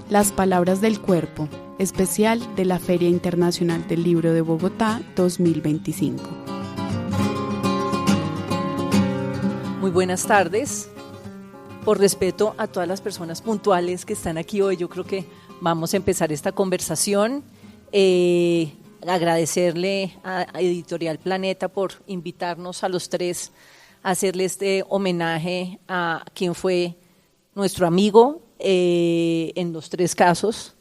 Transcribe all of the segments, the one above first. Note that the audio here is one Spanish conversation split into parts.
Las palabras del cuerpo, especial de la Feria Internacional del Libro de Bogotá 2025. Muy buenas tardes. Por respeto a todas las personas puntuales que están aquí hoy, yo creo que vamos a empezar esta conversación. Agradecerle a Editorial Planeta por invitarnos a los tres a hacerle este homenaje a quien fue nuestro amigo en los tres casos,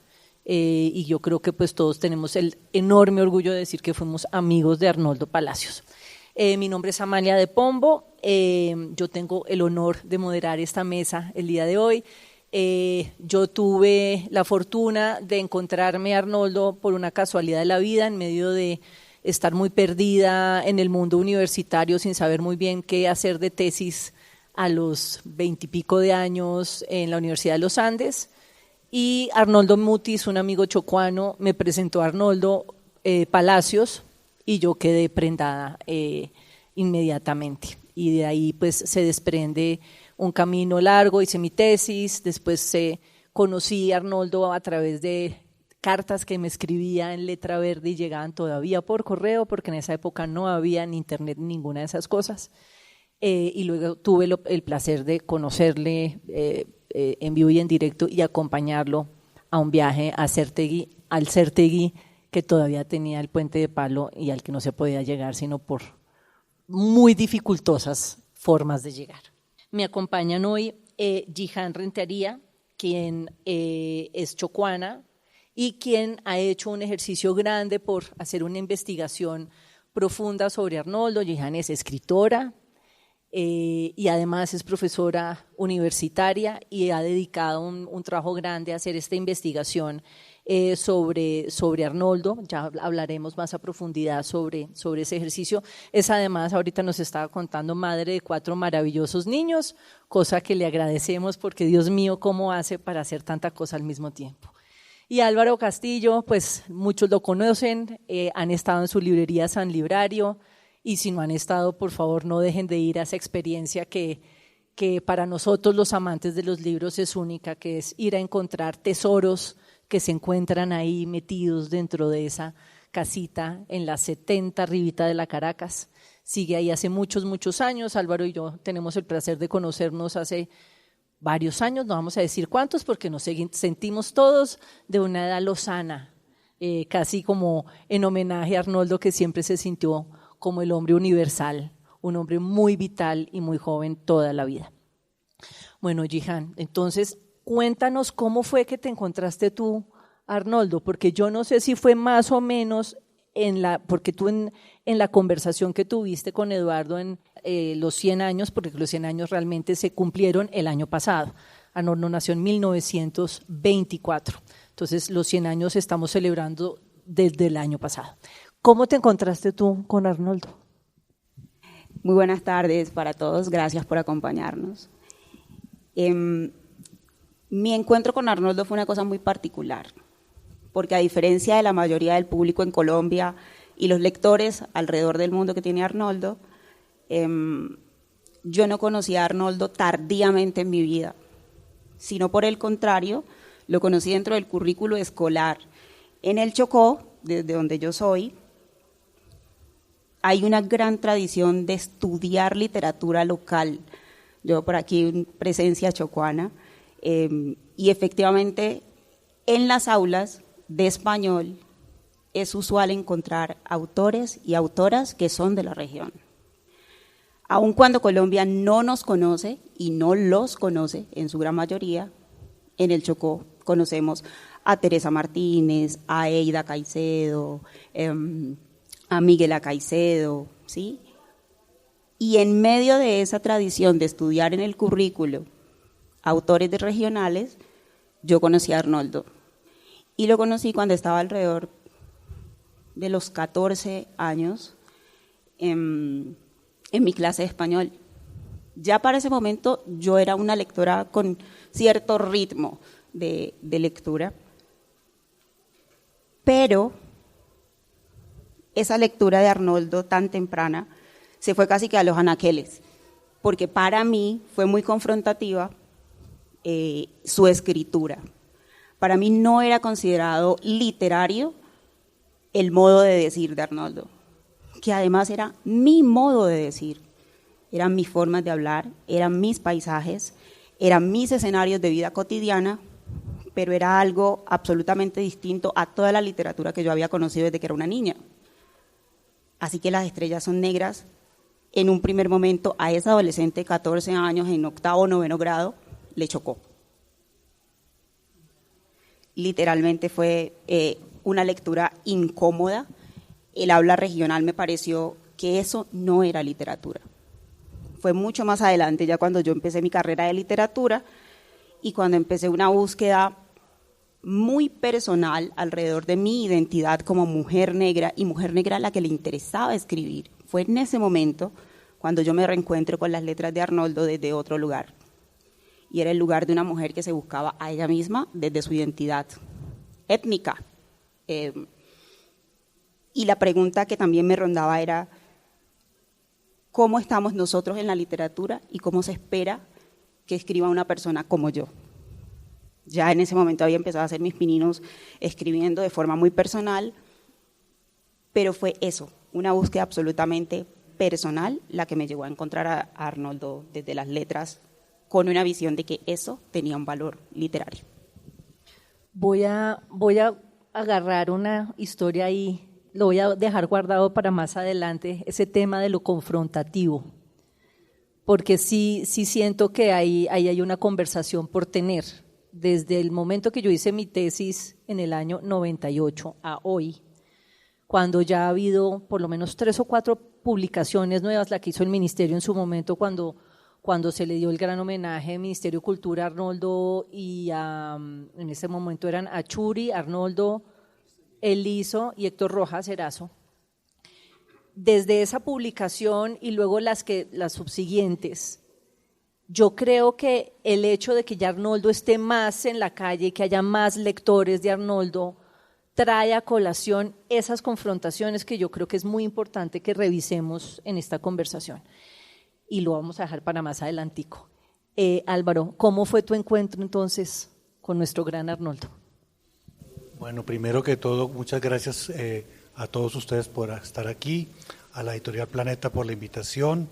y yo creo que pues todos tenemos el enorme orgullo de decir que fuimos amigos de Arnoldo Palacios. Mi nombre es Amalia de Pombo, yo tengo el honor de moderar esta mesa el día de hoy. Yo tuve la fortuna de encontrarme a Arnoldo por una casualidad de la vida, en medio de estar muy perdida en el mundo universitario sin saber muy bien qué hacer de tesis a los 20 y pico de años en la Universidad de los Andes, y Arnoldo Mutis, un amigo chocuano, me presentó a Arnoldo Palacios y yo quedé prendada inmediatamente, y de ahí pues se desprende un camino largo. Hice mi tesis, después conocí a Arnoldo a través de cartas que me escribía en letra verde y llegaban todavía por correo, porque en esa época no había ni internet ni ninguna de esas cosas. Y luego tuve el placer de conocerle en vivo y en directo y acompañarlo a un viaje a Certegui, al Certegui que todavía tenía el puente de palo y al que no se podía llegar sino por muy dificultosas formas de llegar. Me acompañan hoy Jihan Rentería, quien es chocuana y quien ha hecho un ejercicio grande por hacer una investigación profunda sobre Arnoldo. Jihan es escritora, y además es profesora universitaria y ha dedicado un trabajo grande a hacer esta investigación sobre Arnoldo. Ya hablaremos más a profundidad sobre ese ejercicio. Es además, ahorita nos estaba contando, madre de 4 maravillosos niños, cosa que le agradecemos porque Dios mío, ¿cómo hace para hacer tanta cosa al mismo tiempo? Y Álvaro Castillo, pues muchos lo conocen, han estado en su librería San Librario, y si no han estado, por favor, no dejen de ir a esa experiencia que para nosotros los amantes de los libros es única, que es ir a encontrar tesoros que se encuentran ahí metidos dentro de esa casita en la 70 arribita de la Caracas. Sigue ahí hace muchos, muchos años. Álvaro y yo tenemos el placer de conocernos hace varios años, no vamos a decir cuántos porque nos sentimos todos de una edad lozana, casi como en homenaje a Arnoldo, que siempre se sintió como el hombre universal, un hombre muy vital y muy joven toda la vida. Bueno, Jihan, entonces cuéntanos cómo fue que te encontraste tú, Arnoldo, porque yo no sé si fue más o menos porque tú en la conversación que tuviste con Eduardo en los 100 años, porque los 100 años realmente se cumplieron el año pasado. Arnoldo nació en 1924, entonces los 100 años estamos celebrando desde el año pasado. ¿Cómo te encontraste tú con Arnoldo? Muy buenas tardes para todos, gracias por acompañarnos. Mi encuentro con Arnoldo fue una cosa muy particular, porque a diferencia de la mayoría del público en Colombia y los lectores alrededor del mundo que tiene Arnoldo, yo no conocí a Arnoldo tardíamente en mi vida, sino por el contrario, lo conocí dentro del currículo escolar. En el Chocó, desde donde yo soy, hay una gran tradición de estudiar literatura local. Yo por aquí, presencia chocuana, y efectivamente en las aulas de español es usual encontrar autores y autoras que son de la región. Aun cuando Colombia no nos conoce y no los conoce en su gran mayoría, en el Chocó conocemos a Teresa Martínez, a Eida Caicedo, a Miguel Caicedo, ¿sí? Y en medio de esa tradición de estudiar en el currículo autores de regionales, yo conocí a Arnoldo. Y lo conocí cuando estaba alrededor de los 14 años en mi clase de español. Ya para ese momento yo era una lectora con cierto ritmo de lectura, pero esa lectura de Arnoldo tan temprana se fue casi que a los anaqueles, porque para mí fue muy confrontativa su escritura. Para mí no era considerado literario el modo de decir de Arnoldo, que además era mi modo de decir, eran mis formas de hablar, eran mis paisajes, eran mis escenarios de vida cotidiana, pero era algo absolutamente distinto a toda la literatura que yo había conocido desde que era una niña. Así que Las estrellas son negras, en un primer momento a esa adolescente de 14 años en octavo o noveno grado, le chocó. Literalmente fue una lectura incómoda. El habla regional me pareció que eso no era literatura. Fue mucho más adelante, ya cuando yo empecé mi carrera de literatura y cuando empecé una búsqueda muy personal alrededor de mi identidad como mujer negra, y mujer negra a la que le interesaba escribir. Fue en ese momento cuando yo me reencuentro con las letras de Arnoldo desde otro lugar. Y era el lugar de una mujer que se buscaba a ella misma desde su identidad étnica. Y la pregunta que también me rondaba era, ¿cómo estamos nosotros en la literatura y cómo se espera que escriba una persona como yo? Ya en ese momento había empezado a hacer mis pininos escribiendo de forma muy personal, pero fue eso, una búsqueda absolutamente personal la que me llevó a encontrar a Arnoldo desde las letras, con una visión de que eso tenía un valor literario. Voy a agarrar una historia ahí, lo voy a dejar guardado para más adelante, ese tema de lo confrontativo, porque sí siento que ahí hay una conversación por tener. Desde el momento que yo hice mi tesis en el año 98 a hoy, cuando ya ha habido por lo menos 3 o 4 publicaciones nuevas, la que hizo el Ministerio en su momento cuando se le dio el gran homenaje al Ministerio de Cultura a Arnoldo, y en ese momento eran Achuri, Arnoldo, Elizo y Héctor Rojas Erazo. Desde esa publicación y luego las subsiguientes, yo creo que el hecho de que ya Arnoldo esté más en la calle, que haya más lectores de Arnoldo, trae a colación esas confrontaciones que yo creo que es muy importante que revisemos en esta conversación. Y lo vamos a dejar para más adelantico. Álvaro, ¿cómo fue tu encuentro entonces con nuestro gran Arnoldo? Bueno, primero que todo, muchas gracias a todos ustedes por estar aquí, a la Editorial Planeta por la invitación.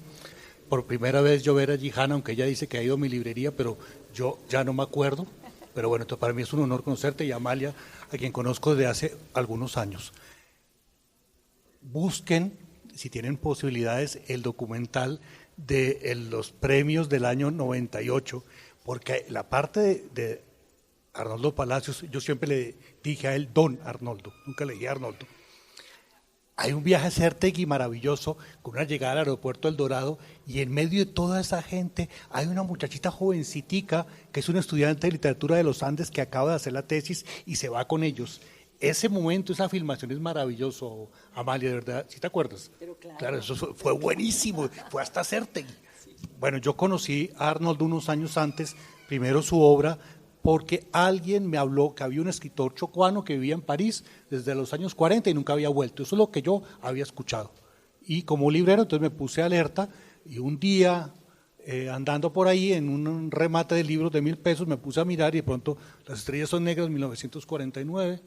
Por primera vez yo ver a Gihana, aunque ella dice que ha ido a mi librería, pero yo ya no me acuerdo. Pero bueno, entonces para mí es un honor conocerte, y a Amalia, a quien conozco desde hace algunos años. Busquen, si tienen posibilidades, el documental de los premios del año 98, porque la parte de Arnoldo Palacios, yo siempre le dije a él Don Arnoldo, nunca le dije Arnoldo. Hay un viaje a Certegui maravilloso, con una llegada al aeropuerto El Dorado, y en medio de toda esa gente hay una muchachita jovencitica que es una estudiante de literatura de los Andes que acaba de hacer la tesis y se va con ellos. Ese momento, esa filmación es maravilloso, Amalia, de verdad, ¿sí te acuerdas? Pero claro, eso fue buenísimo, fue hasta Certegui. Sí. Bueno, yo conocí a Arnoldo unos años antes, primero su obra, porque alguien me habló que había un escritor chocuano que vivía en París desde los años 40 y nunca había vuelto. Eso es lo que yo había escuchado. Y como librero, entonces me puse alerta, y un día, andando por ahí en un remate de libros de 1.000 pesos, me puse a mirar y de pronto Las estrellas son negras, 1949,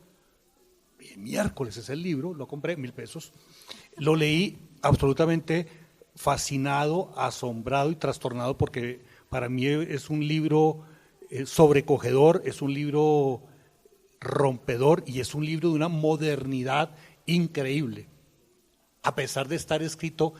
y miércoles es el libro, lo compré, 1.000 pesos. Lo leí absolutamente fascinado, asombrado y trastornado, porque para mí es un libro sobrecogedor, es un libro rompedor y es un libro de una modernidad increíble, a pesar de estar escrito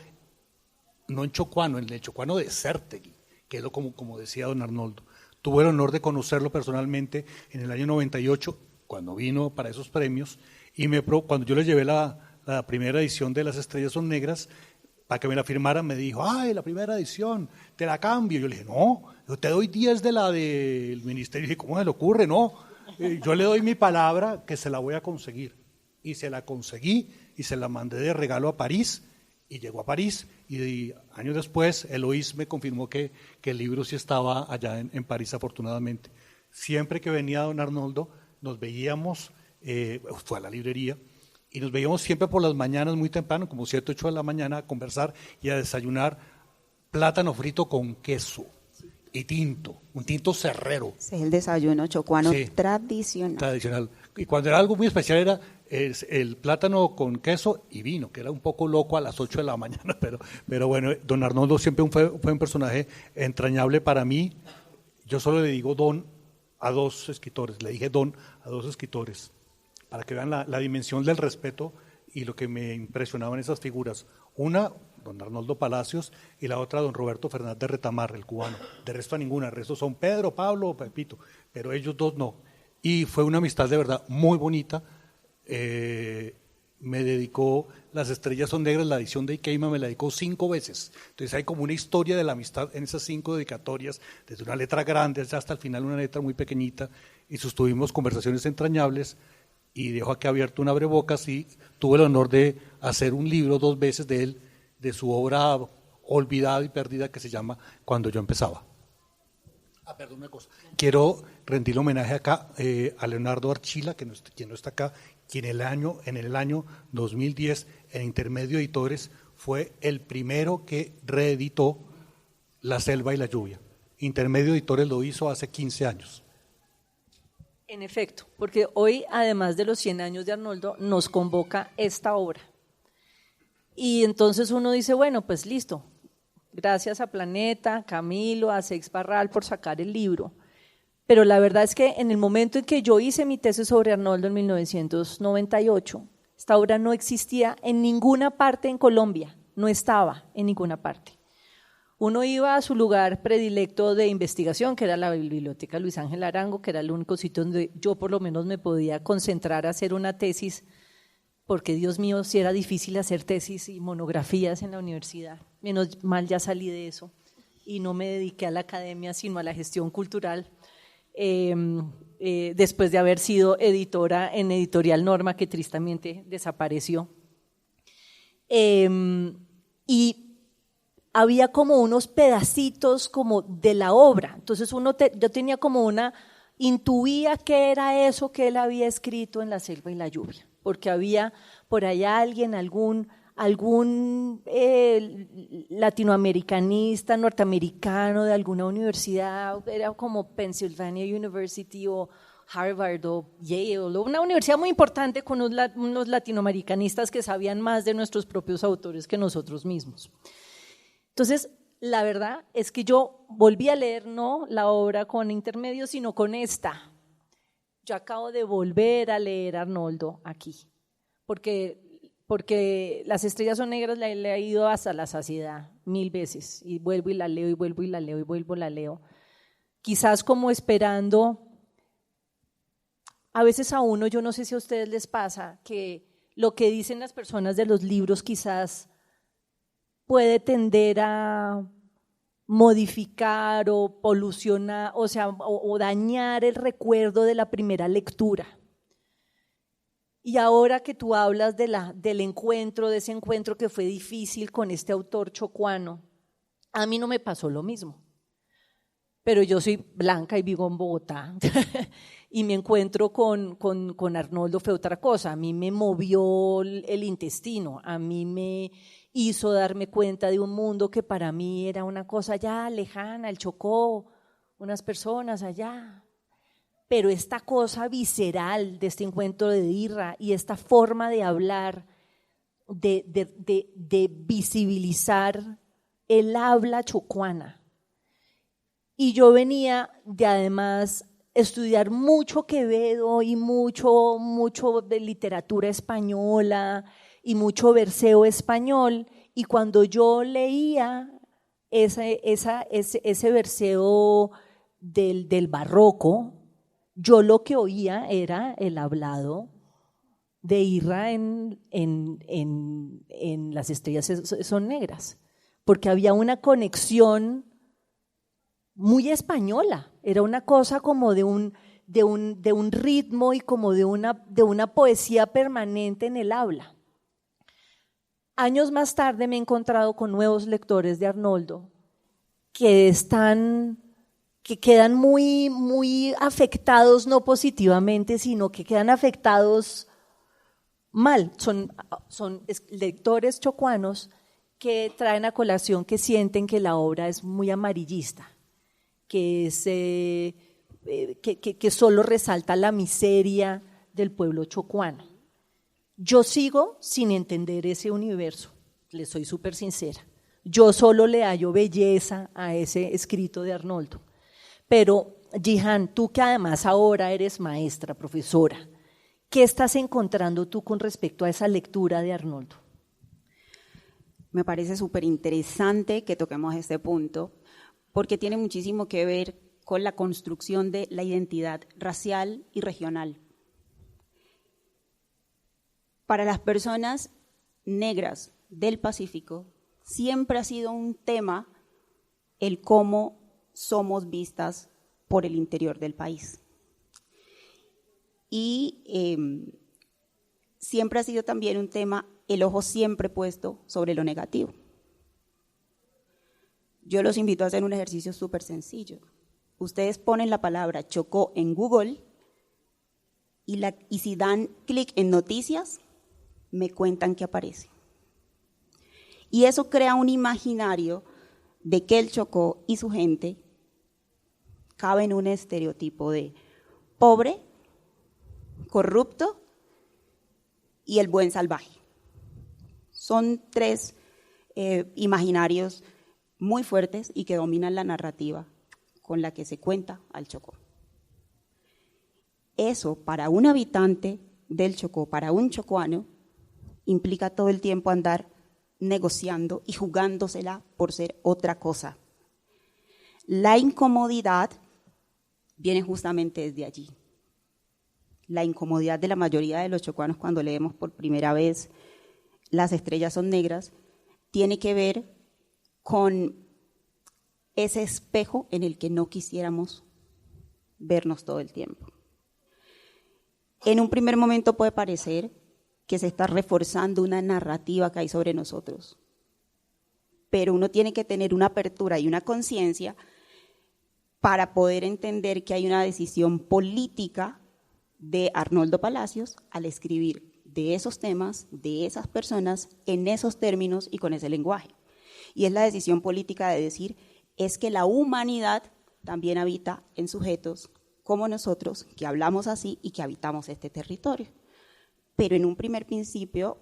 no en chocuano, en el chocuano de Certegui, que es lo como decía don Arnoldo. Tuve el honor de conocerlo personalmente en el año 98, cuando vino para esos premios, y cuando yo le llevé la primera edición de Las estrellas son negras, para que me la firmara, me dijo, ¡ay, la primera edición, te la cambio! Yo le dije, no, yo te doy 10 de la del ministerio. Y dije, ¿cómo se le ocurre? No, yo le doy mi palabra que se la voy a conseguir. Y se la conseguí y se la mandé de regalo a París, y llegó a París, y años después Eloís me confirmó que el libro sí estaba allá en París, afortunadamente. Siempre que venía don Arnoldo, nos veíamos, fue a la librería, y nos veíamos siempre por las mañanas muy temprano, como 7, 8 de la mañana, a conversar y a desayunar plátano frito con queso y tinto, un tinto cerrero. Es el desayuno chocuano Sí, tradicional. tradicional. Y cuando era algo muy especial era el plátano con queso y vino, que era un poco loco a las 8 de la mañana, pero bueno, don Arnoldo siempre fue un personaje entrañable para mí. Yo solo le digo don a 2 escritores, le dije don a 2 escritores, para que vean la dimensión del respeto y lo que me impresionaban esas figuras. Una, don Arnoldo Palacios, y la otra, don Roberto Fernández Retamar, el cubano. De resto a ninguna, el resto son Pedro, Pablo, Pepito, pero ellos 2 no. Y fue una amistad de verdad muy bonita. Me dedicó Las estrellas son negras, la edición de Ikeima me la dedicó 5 veces. Entonces hay como una historia de la amistad en esas 5 dedicatorias, desde una letra grande hasta el final una letra muy pequeñita, y sostuvimos conversaciones entrañables, y dejo aquí abierto un abrebocas, y tuve el honor de hacer un libro 2 veces de él, de su obra olvidada y perdida que se llama Cuando yo empezaba. Perdón, una cosa. Quiero rendir homenaje acá a Leonardo Archila, quien no está acá, quien en el año 2010 en Intermedio Editores fue el primero que reeditó La selva y la lluvia. Intermedio Editores lo hizo hace 15 años. En efecto, porque hoy, además de los 100 años de Arnoldo, nos convoca esta obra. Y entonces uno dice, bueno, pues listo, gracias a Planeta, Camilo, a Sex Parral por sacar el libro. Pero la verdad es que en el momento en que yo hice mi tesis sobre Arnoldo en 1998, esta obra no existía en ninguna parte en Colombia, no estaba en ninguna parte. Uno iba a su lugar predilecto de investigación, que era la Biblioteca Luis Ángel Arango, que era el único sitio donde yo por lo menos me podía concentrar a hacer una tesis, porque Dios mío, si era difícil hacer tesis y monografías en la universidad. Menos mal ya salí de eso y no me dediqué a la academia, sino a la gestión cultural, después de haber sido editora en Editorial Norma, que tristemente desapareció. Y había como unos pedacitos como de la obra, entonces yo tenía como intuía qué era eso que él había escrito en La selva y la lluvia, porque había por allá algún latinoamericanista, norteamericano de alguna universidad, era como Pennsylvania University o Harvard o Yale, o una universidad muy importante con unos latinoamericanistas que sabían más de nuestros propios autores que nosotros mismos. Entonces, la verdad es que yo volví a leer no la obra con Intermedio, sino con esta. Yo acabo de volver a leer a Arnoldo aquí, porque Las estrellas son negras la he leído hasta la saciedad 1000 veces, y vuelvo y la leo, y vuelvo y la leo, y vuelvo y la leo. Quizás como esperando, a veces a uno, yo no sé si a ustedes les pasa, que lo que dicen las personas de los libros quizás puede tender a modificar o polucionar, o dañar el recuerdo de la primera lectura. Y ahora que tú hablas del encuentro, de ese encuentro que fue difícil con este autor chocuano, a mí no me pasó lo mismo. Pero yo soy blanca y vivo en Bogotá y mi encuentro con Arnoldo fue otra cosa. A mí me movió el intestino, a mí me hizo darme cuenta de un mundo que para mí era una cosa ya lejana, el Chocó, unas personas allá. Pero esta cosa visceral de este encuentro de Irra y esta forma de hablar, de visibilizar el habla chocuana. Y yo venía de además estudiar mucho Quevedo y mucho de literatura española y mucho verseo español, y cuando yo leía ese verseo del barroco, yo lo que oía era el hablado de Irra en Las estrellas son negras, porque había una conexión muy española, era una cosa como de un ritmo y como de una poesía permanente en el habla. Años más tarde me he encontrado con nuevos lectores de Arnoldo que quedan muy, muy afectados, no positivamente, sino que quedan afectados mal, son lectores chocuanos que traen a colación que sienten que la obra es muy amarillista, que solo resalta la miseria del pueblo chocuano. Yo sigo sin entender ese universo, le soy súper sincera. Yo solo le hallo belleza a ese escrito de Arnoldo. Pero, Jihan, tú que además ahora eres maestra, profesora, ¿qué estás encontrando tú con respecto a esa lectura de Arnoldo? Me parece súper interesante que toquemos este punto, porque tiene muchísimo que ver con la construcción de la identidad racial y regional. Para las personas negras del Pacífico, siempre ha sido un tema el cómo somos vistas por el interior del país. Y siempre ha sido también un tema el ojo siempre puesto sobre lo negativo. Yo los invito a hacer un ejercicio súper sencillo. Ustedes ponen la palabra Chocó en Google y si dan clic en noticias, me cuentan qué aparece. Y eso crea un imaginario de que el Chocó y su gente cabe en un estereotipo de pobre, corrupto y el buen salvaje. Son tres imaginarios muy fuertes y que dominan la narrativa con la que se cuenta al Chocó. Eso para un habitante del Chocó, para un chocuano, implica todo el tiempo andar negociando y jugándosela por ser otra cosa. La incomodidad viene justamente desde allí. La incomodidad de la mayoría de los chocuanos cuando leemos por primera vez Las estrellas son negras tiene que ver con ese espejo en el que no quisiéramos vernos todo el tiempo. En un primer momento puede parecer que se está reforzando una narrativa que hay sobre nosotros, pero uno tiene que tener una apertura y una conciencia para poder entender que hay una decisión política de Arnoldo Palacios al escribir de esos temas, de esas personas, en esos términos y con ese lenguaje. Y es la decisión política de decir, es que la humanidad también habita en sujetos como nosotros, que hablamos así y que habitamos este territorio. Pero en un principio,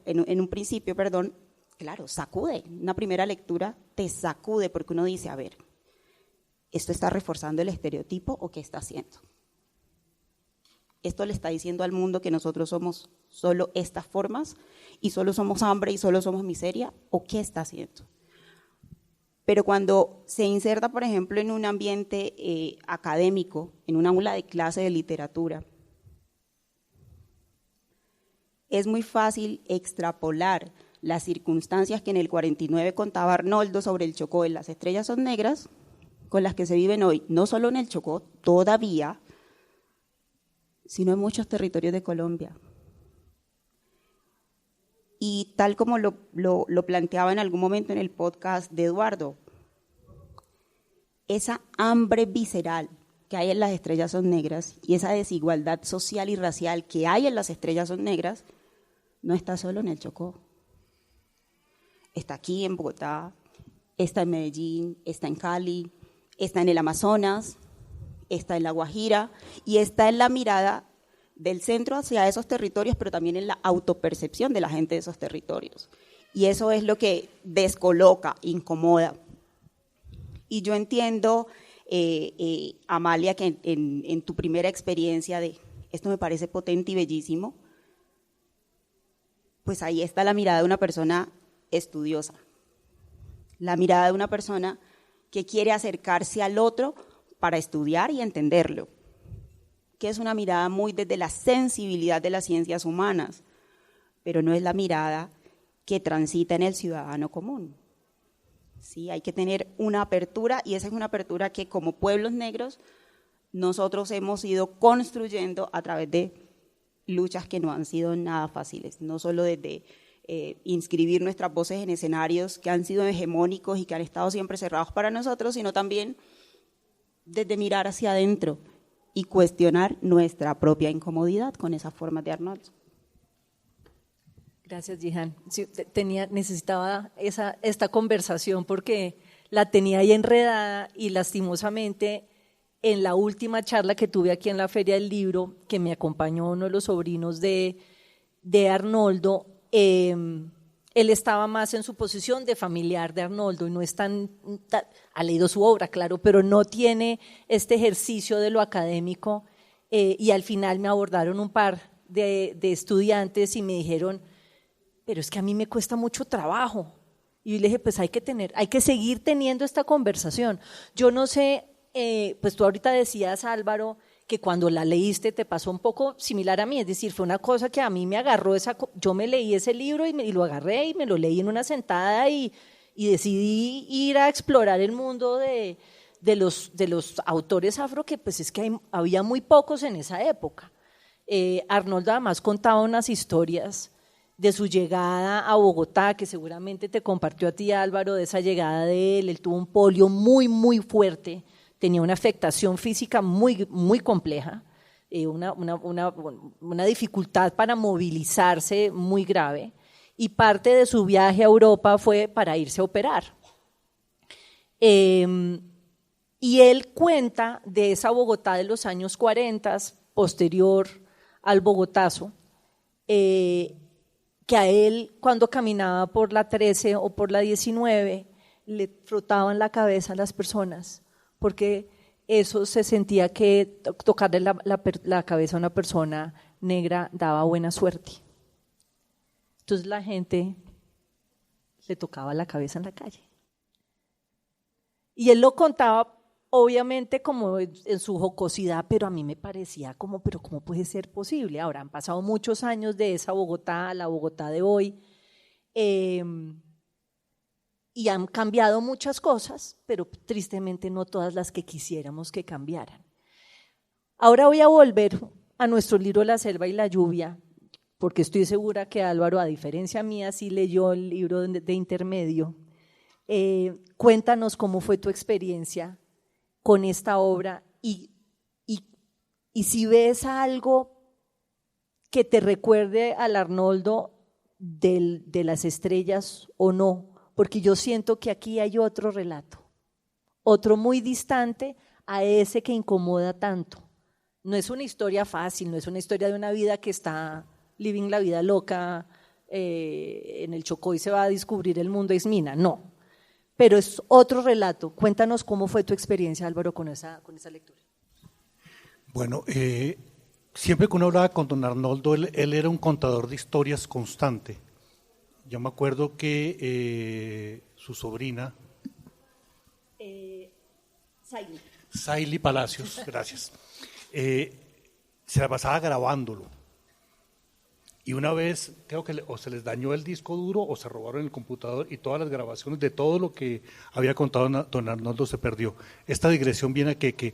claro, sacude. Una primera lectura te sacude porque uno dice, a ver, ¿esto está reforzando el estereotipo o qué está haciendo? ¿Esto le está diciendo al mundo que nosotros somos solo estas formas y solo somos hambre y solo somos miseria? ¿O qué está haciendo? Pero cuando se inserta, por ejemplo, en un ambiente académico, en un aula de clase de literatura, es muy fácil extrapolar las circunstancias que en el 49 contaba Arnoldo sobre el Chocó en Las estrellas son negras, con las que se viven hoy, no solo en el Chocó, todavía, sino en muchos territorios de Colombia. Y tal como lo planteaba en algún momento en el podcast de Eduardo, esa hambre visceral que hay en Las estrellas son negras y esa desigualdad social y racial que hay en Las estrellas son negras, no está solo en el Chocó. Está aquí en Bogotá, está en Medellín, está en Cali, está en el Amazonas, está en La Guajira y está en la mirada del centro hacia esos territorios, pero también en la autopercepción de la gente de esos territorios. Y eso es lo que descoloca, incomoda. Y yo entiendo, Amalia, que en tu primera experiencia de esto me parece potente y bellísimo, pues ahí está la mirada de una persona estudiosa, la mirada de una persona que quiere acercarse al otro para estudiar y entenderlo, que es una mirada muy desde la sensibilidad de las ciencias humanas, pero no es la mirada que transita en el ciudadano común. Sí, hay que tener una apertura y esa es una apertura que como pueblos negros nosotros hemos ido construyendo a través de luchas que no han sido nada fáciles, no solo desde inscribir nuestras voces en escenarios que han sido hegemónicos y que han estado siempre cerrados para nosotros, sino también desde mirar hacia adentro y cuestionar nuestra propia incomodidad con esas formas de Arnoldo. Gracias, Jihan. Sí, necesitaba esta conversación porque la tenía ahí enredada y lastimosamente en la última charla que tuve aquí en la Feria del Libro, que me acompañó uno de los sobrinos de Arnoldo, él estaba más en su posición de familiar de Arnoldo y no es ha leído su obra, claro, pero no tiene este ejercicio de lo académico y al final me abordaron un par de estudiantes y me dijeron, pero es que a mí me cuesta mucho trabajo. Y yo le dije, pues hay que seguir teniendo esta conversación. Yo no sé, pues tú ahorita decías, Álvaro, que cuando la leíste te pasó un poco similar a mí, es decir, fue una cosa que a mí me agarró, yo me leí ese libro y lo agarré y me lo leí en una sentada y decidí ir a explorar el mundo de los autores afro, que pues es que había muy pocos en esa época. Arnoldo además contaba unas historias de su llegada a Bogotá, que seguramente te compartió a ti, Álvaro, de esa llegada de él. Él tuvo un polio muy, muy fuerte, tenía una afectación física muy, muy compleja, una dificultad para movilizarse muy grave, y parte de su viaje a Europa fue para irse a operar. Y él cuenta de esa Bogotá de los años 40, posterior al Bogotazo, que a él cuando caminaba por la 13 o por la 19 le frotaban la cabeza a las personas, porque eso se sentía que tocarle la cabeza a una persona negra daba buena suerte. Entonces la gente le tocaba la cabeza en la calle. Y él lo contaba obviamente como en su jocosidad, pero a mí me parecía como, pero ¿cómo puede ser posible? Ahora han pasado muchos años de esa Bogotá a la Bogotá de hoy, y han cambiado muchas cosas, pero tristemente no todas las que quisiéramos que cambiaran. Ahora voy a volver a nuestro libro La selva y la lluvia, porque estoy segura que Álvaro, a diferencia mía, sí leyó el libro de intermedio. Cuéntanos cómo fue tu experiencia con esta obra y si ves algo que te recuerde al Arnoldo de las estrellas o no, porque yo siento que aquí hay otro relato, otro muy distante a ese que incomoda tanto. No es una historia fácil, no es una historia de una vida que está living la vida loca en el Chocó y se va a descubrir el mundo Ismina, no. Pero es otro relato. Cuéntanos cómo fue tu experiencia, Álvaro, con esa lectura. Bueno, siempre que uno hablaba con don Arnoldo, él era un contador de historias constante. Yo me acuerdo que su sobrina… Saily Palacios, gracias. Se la pasaba grabándolo. Y una vez, creo que o se les dañó el disco duro o se robaron el computador y todas las grabaciones de todo lo que había contado don Arnoldo se perdió. Esta digresión viene a que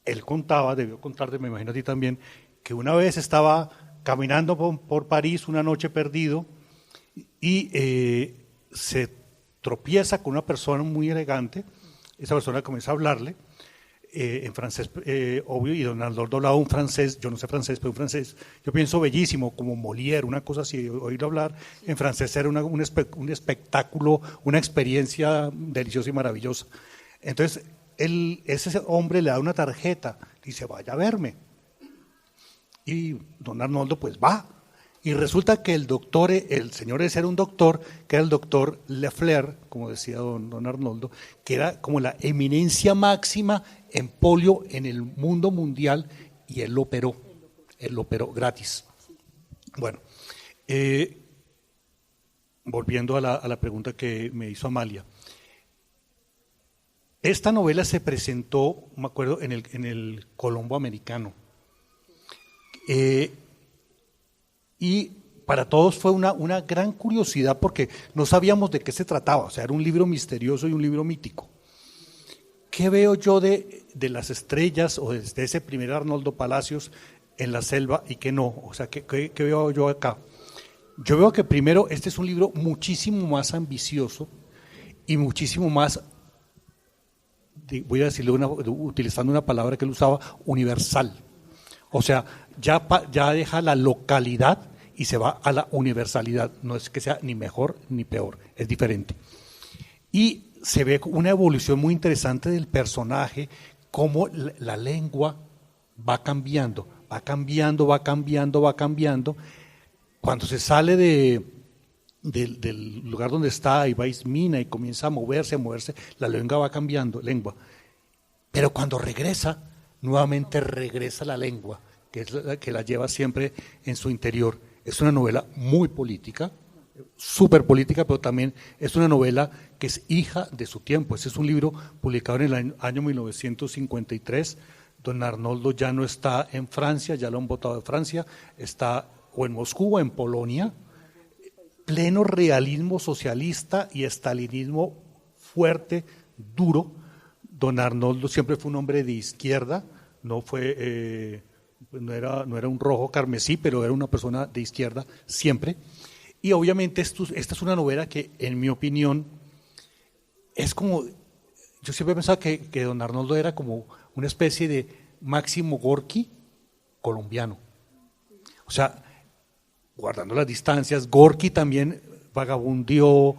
él contaba, debió contarte, me imagino a ti también, que una vez estaba caminando por París una noche perdido y se tropieza con una persona muy elegante. Esa persona comienza a hablarle en francés, obvio, y don Arnoldo hablaba un francés, yo no sé francés, pero un francés, yo pienso bellísimo, como Molière, una cosa así, oírlo hablar en francés era un espectáculo, una experiencia deliciosa y maravillosa. Entonces, ese hombre le da una tarjeta, dice, vaya a verme. Y don Arnoldo pues va, y resulta que el señor ese era un doctor, que era el doctor Lefler, como decía don Arnoldo, que era como la eminencia máxima en polio en el mundo mundial, y él lo operó gratis. Bueno, volviendo a la pregunta que me hizo Amalia. Esta novela se presentó, me acuerdo, en el Colombo Americano. Y para todos fue una gran curiosidad porque no sabíamos de qué se trataba, o sea, era un libro misterioso y un libro mítico. ¿Qué veo yo de las estrellas o de ese primer Arnoldo Palacios en la selva y qué no? O sea, ¿qué veo yo acá? Yo veo que primero este es un libro muchísimo más ambicioso y muchísimo más, voy a decirlo utilizando una palabra que él usaba, universal. O sea, ya deja la localidad y se va a la universalidad. No es que sea ni mejor ni peor, es diferente. Y se ve una evolución muy interesante del personaje, cómo la lengua va cambiando. Cuando se sale del lugar donde está y va a Ismina y comienza a moverse, la lengua va cambiando, Pero cuando regresa, nuevamente regresa la lengua, que es la que la lleva siempre en su interior. Es una novela muy política, súper política, pero también es una novela que es hija de su tiempo. Ese es un libro publicado en el año 1953. Don Arnoldo ya no está en Francia, ya lo han votado de Francia, está o en Moscú o en Polonia. Pleno realismo socialista y estalinismo fuerte, duro. Don Arnoldo siempre fue un hombre de izquierda, no era un rojo carmesí, pero era una persona de izquierda siempre. Y obviamente esta es una novela que, en mi opinión, es como, yo siempre he pensado que don Arnoldo era como una especie de Máximo Gorki colombiano. O sea, guardando las distancias, Gorki también vagabundió,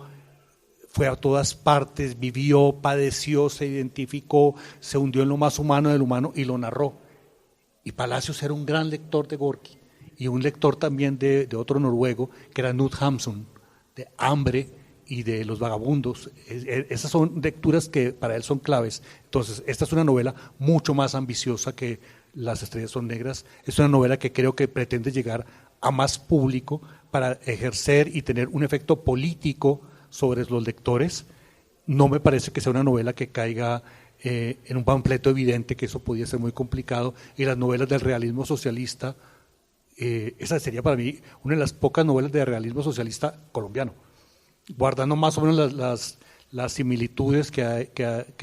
fue a todas partes, vivió, padeció, se identificó, se hundió en lo más humano del humano y lo narró. Y Palacios era un gran lector de Gorki y un lector también de otro noruego que era Knut Hamsun, de Hambre y de Los Vagabundos. Esas son lecturas que para él son claves. Entonces, esta es una novela mucho más ambiciosa que Las estrellas son negras. Es una novela que creo que pretende llegar a más público para ejercer y tener un efecto político sobre los lectores. No me parece que sea una novela que caiga en un panfleto evidente, que eso podía ser muy complicado, y las novelas del realismo socialista, esa sería para mí una de las pocas novelas de realismo socialista colombiano, guardando más o menos las similitudes que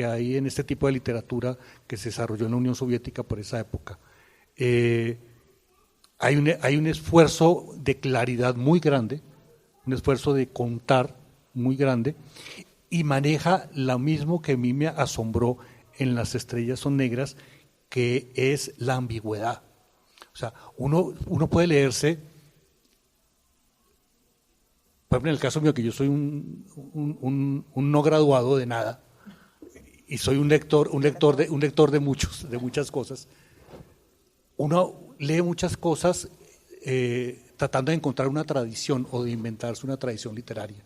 hay en este tipo de literatura que se desarrolló en la Unión Soviética por esa época. Hay un esfuerzo de claridad muy grande, un esfuerzo de contar muy grande, y maneja lo mismo que a mí me asombró en Las estrellas son negras, que es la ambigüedad. O sea, uno puede leerse, por ejemplo, en el caso mío, que yo soy un no graduado de nada, y soy un lector de muchas cosas. Uno lee muchas cosas tratando de encontrar una tradición o de inventarse una tradición literaria.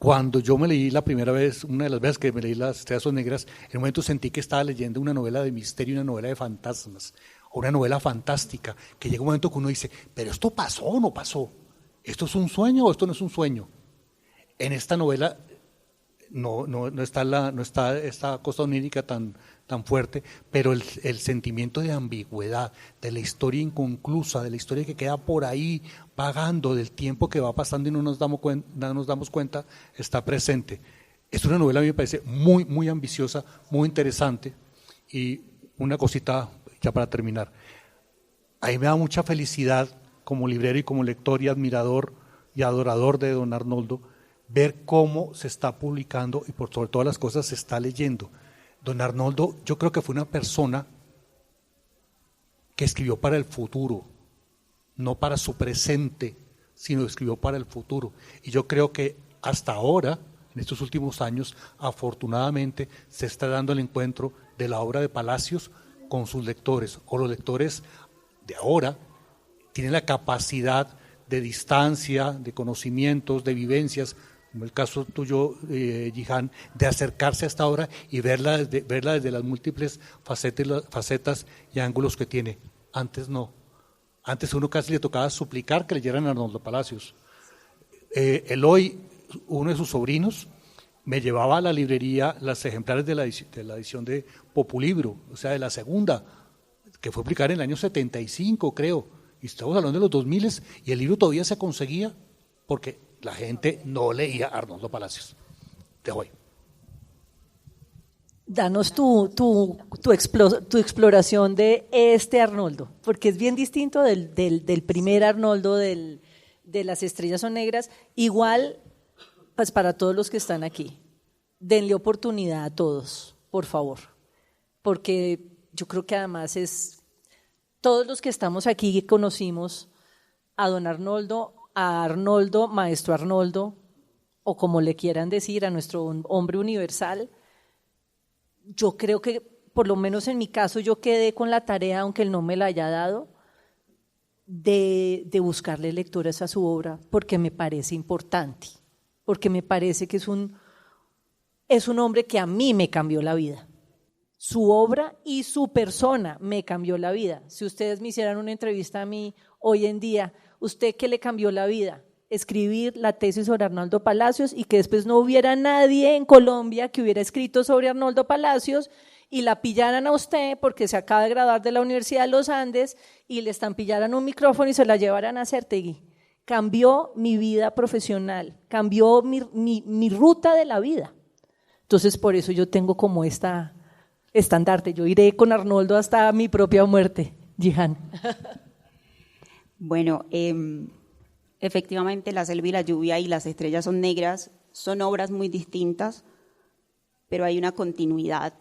Cuando yo me leí la primera vez, una de las veces que me leí Las estrellas son negras, en un momento sentí que estaba leyendo una novela de misterio, una novela de fantasmas, o una novela fantástica, que llega un momento que uno dice, pero ¿esto pasó o no pasó? ¿Esto es un sueño o esto no es un sueño? En esta novela no está esta cosa onírica tan fuerte, pero el sentimiento de ambigüedad, de la historia inconclusa, de la historia que queda por ahí vagando, del tiempo que va pasando y no nos damos cuenta, está presente. Es una novela, a mí me parece muy, muy ambiciosa, muy interesante. Y una cosita ya para terminar. A mí me da mucha felicidad como librero y como lector y admirador y adorador de don Arnoldo, ver cómo se está publicando y por sobre todas las cosas se está leyendo. Don Arnoldo, yo creo que fue una persona que escribió para el futuro, no para su presente, sino escribió para el futuro. Y yo creo que hasta ahora, en estos últimos años, afortunadamente se está dando el encuentro de la obra de Palacios con sus lectores, o los lectores de ahora tienen la capacidad de distancia, de conocimientos, de vivencias, como el caso tuyo, Jihan, de acercarse a esta obra y verla desde las múltiples facetas y ángulos que tiene. Antes no. Antes uno casi le tocaba suplicar que leyeran a Arnoldo Palacios. Eloy, uno de sus sobrinos, me llevaba a la librería las ejemplares de la edición de Populibro, o sea, de la segunda, que fue publicada en el año 75, creo. Y estamos hablando de los 2000 y el libro todavía se conseguía porque la gente no leía a Arnoldo Palacios. Te voy. Danos tu exploración de este Arnoldo, porque es bien distinto del primer Arnoldo de Las estrellas son negras. Igual, pues para todos los que están aquí, denle oportunidad a todos, por favor, porque yo creo que además todos los que estamos aquí conocimos a don Arnoldo, a Arnoldo, maestro Arnoldo, o como le quieran decir, a nuestro hombre universal, yo creo que, por lo menos en mi caso, yo quedé con la tarea, aunque él no me la haya dado, de buscarle lecturas a su obra, porque me parece importante, porque me parece que es un hombre que a mí me cambió la vida. Su obra y su persona me cambió la vida. Si ustedes me hicieran una entrevista a mí hoy en día, ¿usted qué le cambió la vida? Escribir la tesis sobre Arnoldo Palacios y que después no hubiera nadie en Colombia que hubiera escrito sobre Arnoldo Palacios y la pillaran a usted porque se acaba de graduar de la Universidad de los Andes y le estamparan un micrófono y se la llevaran a Certegui. Cambió mi vida profesional, cambió mi ruta de la vida. Entonces, por eso yo tengo como esta estandarte. Yo iré con Arnoldo hasta mi propia muerte, Jihan. Bueno, efectivamente La selva y la lluvia y Las estrellas son negras son obras muy distintas, pero hay una continuidad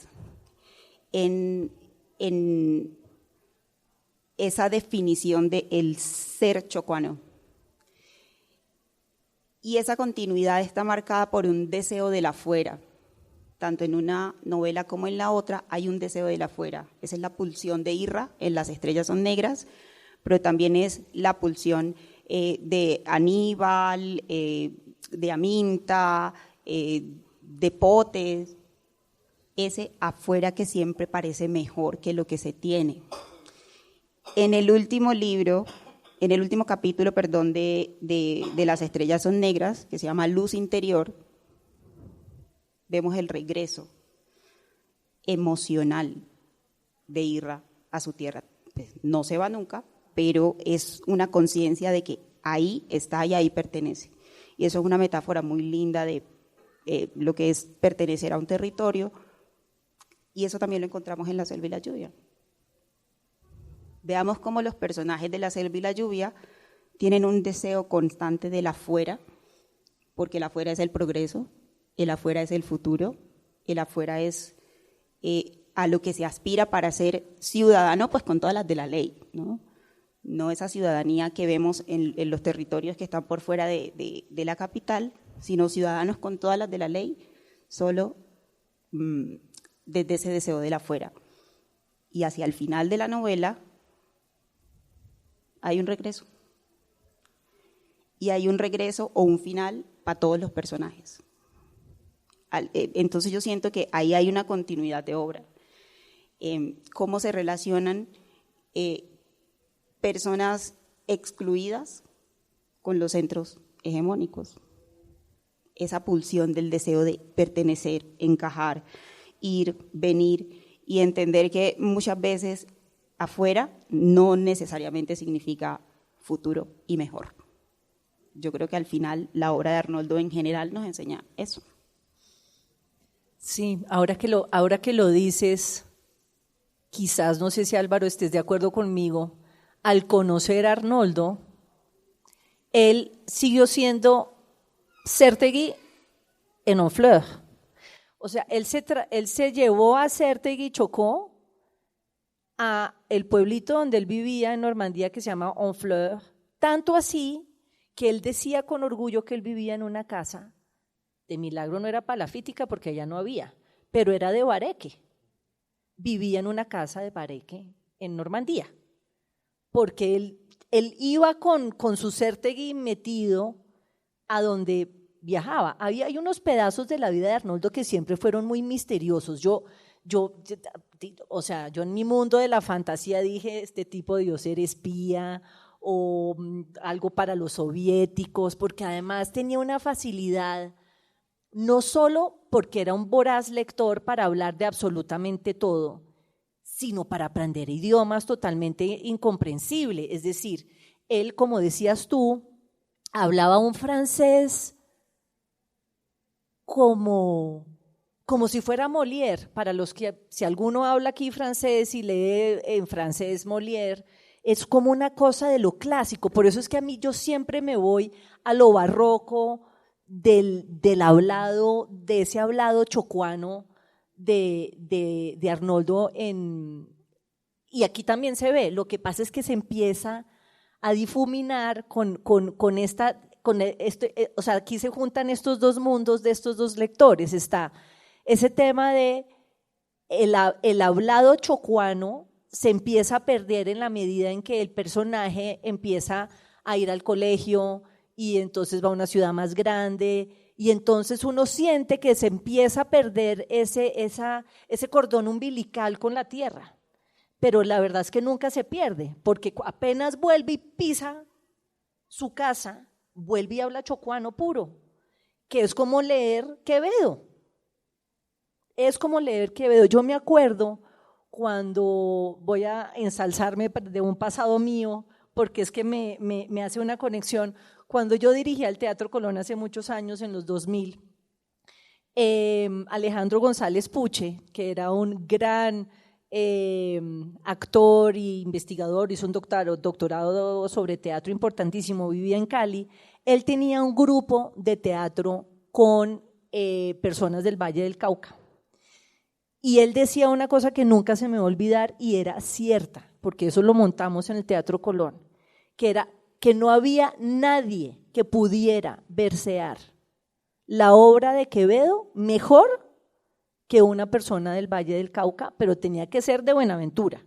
en esa definición de el ser chocuano. Y esa continuidad está marcada por un deseo del afuera. Tanto en una novela como en la otra hay un deseo del afuera. Esa es la pulsión de Irra en Las estrellas son negras, pero también es la pulsión de Aníbal, de Aminta, de Potes, ese afuera que siempre parece mejor que lo que se tiene. En el último libro, en el último capítulo, perdón, de Las estrellas son negras, que se llama Luz Interior, vemos el regreso emocional de Irra a su tierra. Pues no se va nunca, pero es una conciencia de que ahí está y ahí pertenece. Y eso es una metáfora muy linda de lo que es pertenecer a un territorio, y eso también lo encontramos en La selva y la lluvia. Veamos cómo los personajes de La selva y la lluvia tienen un deseo constante del afuera, porque el afuera es el progreso, el afuera es el futuro, el afuera es a lo que se aspira para ser ciudadano, pues con todas las de la ley, ¿no? No esa ciudadanía que vemos en los territorios que están por fuera de la capital, sino ciudadanos con todas las de la ley, solo desde ese deseo del afuera. Y hacia el final de la novela hay un regreso. Y hay un regreso o un final para todos los personajes. Entonces yo siento que ahí hay una continuidad de obra. Cómo se relacionan personas excluidas con los centros hegemónicos. Esa pulsión del deseo de pertenecer, encajar, ir, venir y entender que muchas veces afuera no necesariamente significa futuro y mejor. Yo creo que al final la obra de Arnoldo en general nos enseña eso. Sí, ahora que lo dices, quizás, no sé si Álvaro estés de acuerdo conmigo, al conocer a Arnoldo, él siguió siendo Certegui en Honfleur. O sea, él se llevó a Certegui, Chocó, a el pueblito donde él vivía en Normandía que se llama Honfleur, tanto así que él decía con orgullo que él vivía en una casa, de milagro no era palafítica porque allá no había, pero era de bareque. Vivía en una casa de bareque en Normandía, porque él iba con su Certegui metido a donde viajaba. Hay unos pedazos de la vida de Arnoldo que siempre fueron muy misteriosos. Yo en mi mundo de la fantasía dije, este tipo debió ser espía o algo para los soviéticos, porque además tenía una facilidad, no solo porque era un voraz lector para hablar de absolutamente todo, sino para aprender idiomas totalmente incomprensible. Es decir, él, como decías tú, hablaba un francés como si fuera Molière. Para los que, si alguno habla aquí francés y lee en francés Molière, es como una cosa de lo clásico. Por eso es que a mí yo siempre me voy a lo barroco del hablado, de ese hablado chocuano de Arnoldo. Y aquí también se ve, lo que pasa es que se empieza a difuminar o sea, aquí se juntan estos dos mundos de estos dos lectores. Está ese tema de el hablado chocuano se empieza a perder en la medida en que el personaje empieza a ir al colegio y entonces va a una ciudad más grande y entonces uno siente que se empieza a perder ese cordón umbilical con la tierra, pero la verdad es que nunca se pierde, porque apenas vuelve y pisa su casa, vuelve y habla chocuano puro, que es como leer Quevedo. Es como leer Quevedo. Yo me acuerdo cuando voy a ensalzarme de un pasado mío, porque es que me hace una conexión. Cuando yo dirigía el Teatro Colón hace muchos años, en los 2000, Alejandro González Puche, que era un gran actor e investigador, hizo un doctorado sobre teatro importantísimo, vivía en Cali. Él tenía un grupo de teatro con personas del Valle del Cauca. Y él decía una cosa que nunca se me va a olvidar y era cierta, porque eso lo montamos en el Teatro Colón, que era que no había nadie que pudiera versear la obra de Quevedo mejor que una persona del Valle del Cauca, pero tenía que ser de Buenaventura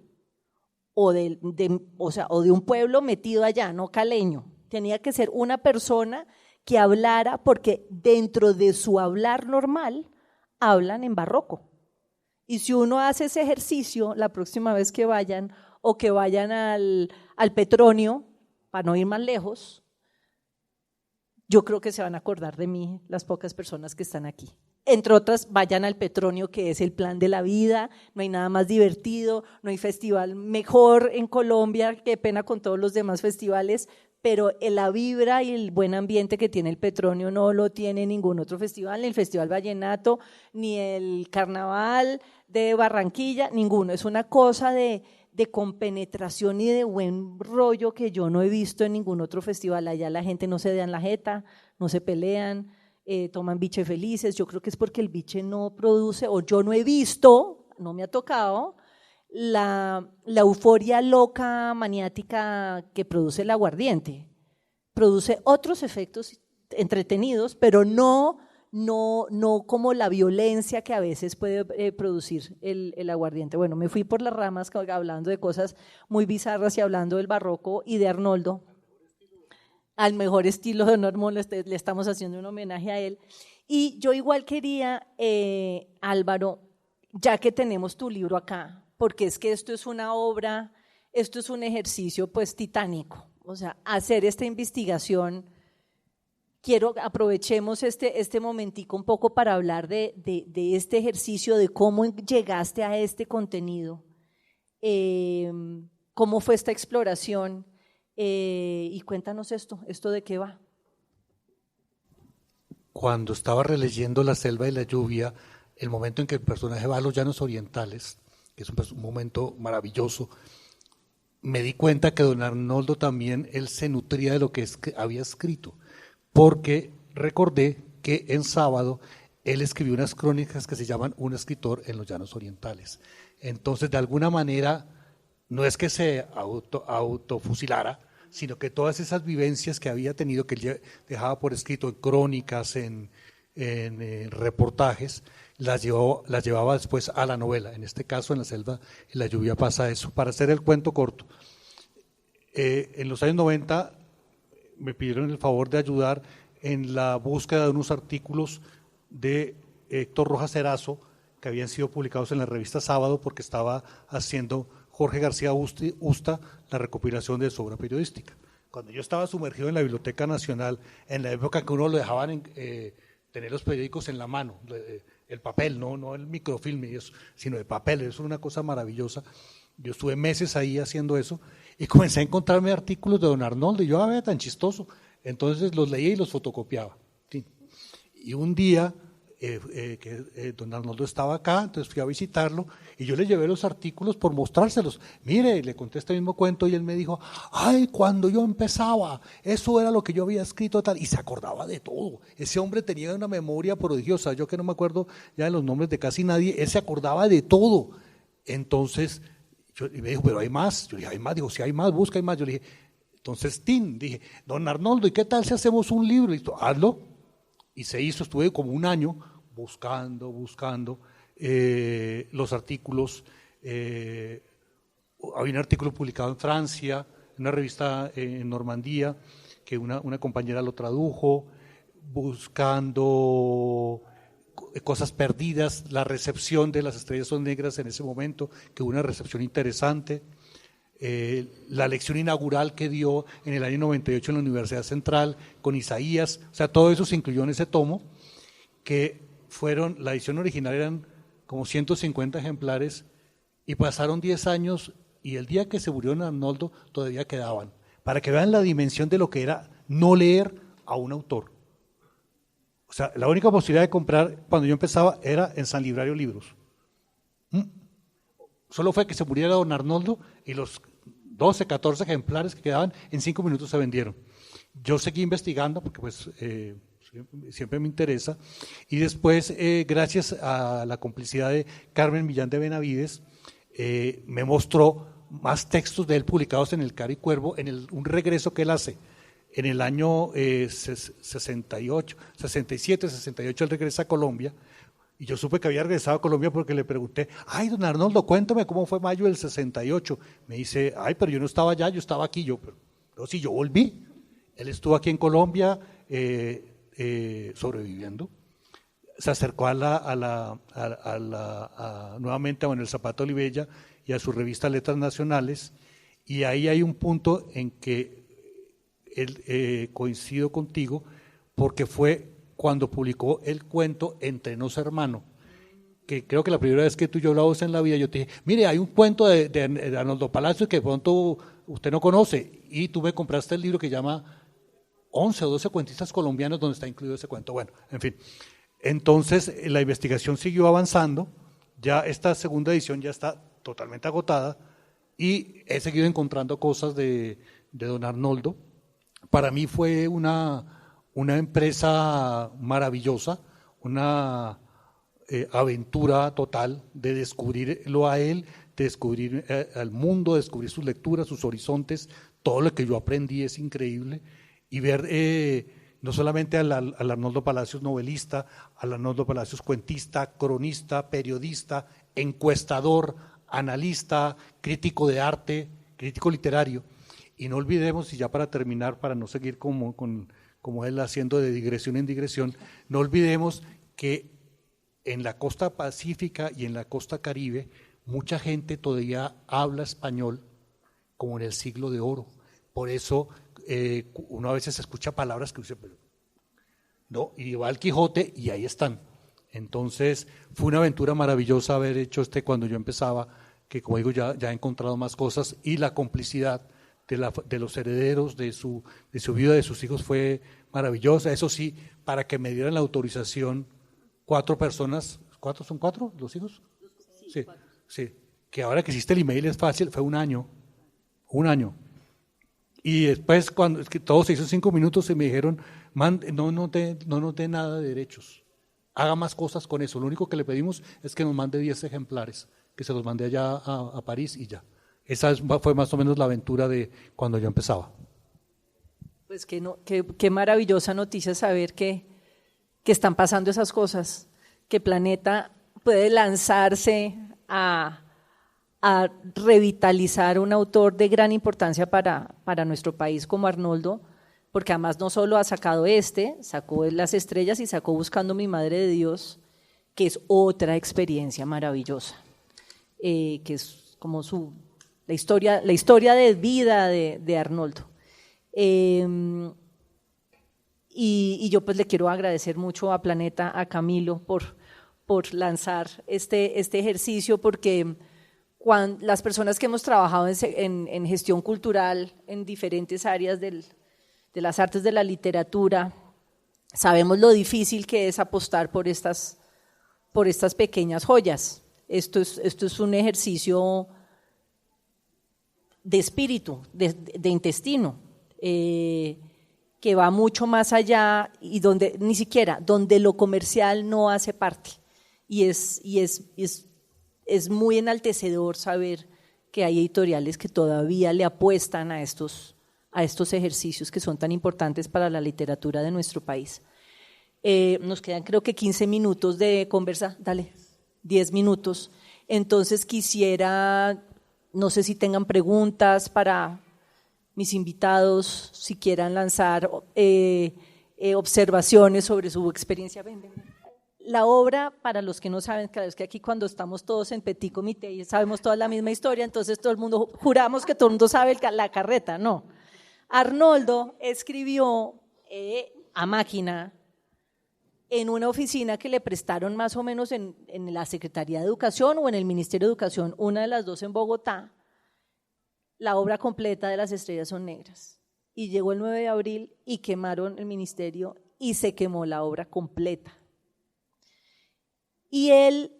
o de un pueblo metido allá, no caleño. Tenía que ser una persona que hablara, porque dentro de su hablar normal hablan en barroco. Y si uno hace ese ejercicio la próxima vez que vayan o que vayan al Petronio, para no ir más lejos, yo creo que se van a acordar de mí las pocas personas que están aquí. Entre otras, vayan al Petronio, que es el plan de la vida, no hay nada más divertido, no hay festival mejor en Colombia, qué pena con todos los demás festivales, pero la vibra y el buen ambiente que tiene el Petronio no lo tiene ningún otro festival, ni el Festival Vallenato, ni el Carnaval de Barranquilla, ninguno. Es una cosa de compenetración y de buen rollo que yo no he visto en ningún otro festival. Allá la gente no se dan la jeta, no se pelean, toman biche felices. Yo creo que es porque el biche no produce, o yo no he visto, no me ha tocado, la euforia loca, maniática que produce el aguardiente. Produce otros efectos entretenidos, pero no como la violencia que a veces puede producir el aguardiente. Bueno, me fui por las ramas hablando de cosas muy bizarras y hablando del barroco y de Arnoldo. Al mejor estilo de Arnoldo, le estamos haciendo un homenaje a él. Y yo igual quería, Álvaro, ya que tenemos tu libro acá, porque es que esto es una obra, esto es un ejercicio pues titánico, o sea, hacer esta investigación. Quiero aprovechemos este momentico un poco para hablar de este ejercicio, de cómo llegaste a este contenido, cómo fue esta exploración, y cuéntanos esto de qué va. Cuando estaba releyendo La selva y la lluvia, el momento en que el personaje va a los llanos orientales, que es un momento maravilloso, me di cuenta que don Arnoldo también, él se nutría de lo que había escrito, porque recordé que en Sábado él escribió unas crónicas que se llaman Un escritor en los llanos orientales. Entonces, de alguna manera, no es que se autofusilara, sino que todas esas vivencias que había tenido, que él dejaba por escrito en crónicas, en reportajes, las llevaba después a la novela. En este caso, en La selva y la lluvia pasa eso. Para hacer el cuento corto, en los años 90 me pidieron el favor de ayudar en la búsqueda de unos artículos de Héctor Rojas Erazo que habían sido publicados en la revista Sábado, porque estaba haciendo Jorge García Usta la recopilación de su obra periodística. Cuando yo estaba sumergido en la Biblioteca Nacional, en la época que uno lo dejaban tener los periódicos en la mano, el papel, no el microfilm, sino el papel, eso es una cosa maravillosa. Yo estuve meses ahí haciendo eso y comencé a encontrarme artículos de don Arnoldo y yo, veía tan chistoso, entonces los leía y los fotocopiaba. Sí. Y un día don Arnoldo estaba acá, entonces fui a visitarlo y yo le llevé los artículos por mostrárselos. Mire, le conté este mismo cuento y él me dijo, ay, cuando yo empezaba, eso era lo que yo había escrito, tal, y se acordaba de todo. Ese hombre tenía una memoria prodigiosa, yo que no me acuerdo ya de los nombres de casi nadie, él se acordaba de todo. Entonces, y me dijo, pero hay más. Yo le dije, hay más. Dijo, si hay más, busca, hay más. Yo le dije, Entonces, dije, don Arnoldo, ¿y qué tal si hacemos un libro? Y dijo, hazlo. Y se hizo, estuve como un año buscando los artículos. Había un artículo publicado en Francia, en una revista en Normandía, que una compañera lo tradujo, buscando cosas perdidas, la recepción de Las estrellas son negras en ese momento, que hubo una recepción interesante. La lección inaugural que dio en el año 98 en la Universidad Central con Isaías, o sea, todo eso se incluyó en ese tomo, que la edición original eran como 150 ejemplares y pasaron 10 años y el día que se murió don Arnoldo todavía quedaban, para que vean la dimensión de lo que era no leer a un autor. O sea, la única posibilidad de comprar cuando yo empezaba era en San Librario Libros. Solo fue que se muriera don Arnoldo y los 12, 14 ejemplares que quedaban en 5 minutos se vendieron. Yo seguí investigando porque pues siempre me interesa y después gracias a la complicidad de Carmen Millán de Benavides me mostró más textos de él publicados en El Caro y Cuervo en un regreso que él hace en el año 68, 67, 68 él regresa a Colombia. Y yo supe que había regresado a Colombia porque le pregunté, ay, don Arnoldo, cuéntame cómo fue mayo del 68. Me dice, ay, pero yo no estaba allá, yo estaba aquí. Pero sí, yo volví. Él estuvo aquí en Colombia sobreviviendo. Se acercó nuevamente a Manuel Zapata Olivella y a su revista Letras Nacionales. Y ahí hay un punto en que coincido contigo porque fue cuando publicó el cuento Entre nos hermano, que creo que la primera vez que tú y yo hablamos en la vida, yo te dije, mire, hay un cuento de Arnoldo Palacios que de pronto usted no conoce, y tú me compraste el libro que llama 11 o 12 cuentistas colombianos donde está incluido ese cuento. Bueno, en fin, entonces la investigación siguió avanzando, ya esta segunda edición ya está totalmente agotada, y he seguido encontrando cosas de don Arnoldo. Para mí fue una empresa maravillosa, una aventura total de descubrirlo a él, de descubrir al mundo, de descubrir sus lecturas, sus horizontes, todo lo que yo aprendí es increíble, y ver no solamente al Arnoldo Palacios novelista, al Arnoldo Palacios cuentista, cronista, periodista, encuestador, analista, crítico de arte, crítico literario, y no olvidemos, y ya para terminar, para no seguir como él haciendo de digresión en digresión, no olvidemos que en la costa pacífica y en la costa caribe mucha gente todavía habla español como en el siglo de oro. Por eso uno a veces escucha palabras que dice, no, y va al Quijote y ahí están. Entonces fue una aventura maravillosa haber hecho cuando yo empezaba, que como digo ya he encontrado más cosas, y la complicidad de los herederos, de su vida, de sus hijos fue maravillosa. Eso sí, para que me dieran la autorización 4 personas, ¿son 4 los hijos? Sí, sí, que ahora que existe el email es fácil, fue un año. Y después cuando todo se hizo en 5 minutos y me dijeron, no nos dé nada de derechos, haga más cosas con eso, lo único que le pedimos es que nos mande 10 ejemplares, que se los mandé allá a París y ya. Esa fue más o menos la aventura de cuando yo empezaba. Pues qué maravillosa noticia saber que están pasando esas cosas, que Planeta puede lanzarse a revitalizar un autor de gran importancia para nuestro país como Arnoldo, porque además no solo ha sacado sacó Las estrellas y sacó Buscando mi madre de Dios, que es otra experiencia maravillosa, que es como la historia de vida de Arnoldo. Y yo pues le quiero agradecer mucho a Planeta, a Camilo por lanzar este ejercicio, porque las personas que hemos trabajado en gestión cultural en diferentes áreas de las artes, de la literatura, sabemos lo difícil que es apostar por estas pequeñas joyas. Esto es un ejercicio de espíritu, de intestino, que va mucho más allá y donde lo comercial no hace parte. Y es muy enaltecedor saber que hay editoriales que todavía le apuestan a estos a estos ejercicios que son tan importantes para la literatura de nuestro país. Nos quedan creo que 15 minutos de conversa, dale, 10 minutos. Entonces quisiera, no sé si tengan preguntas para mis invitados, si quieran lanzar observaciones sobre su experiencia. Ven. La obra, para los que no saben, claro, es que aquí cuando estamos todos en petit comité y sabemos toda la misma historia, entonces todo el mundo, juramos que todo el mundo sabe la carreta, no. Arnoldo escribió a máquina en una oficina que le prestaron más o menos en la Secretaría de Educación o en el Ministerio de Educación, una de las dos en Bogotá, la obra completa de Las estrellas son negras. Y llegó el 9 de abril y quemaron el ministerio y se quemó la obra completa. Y él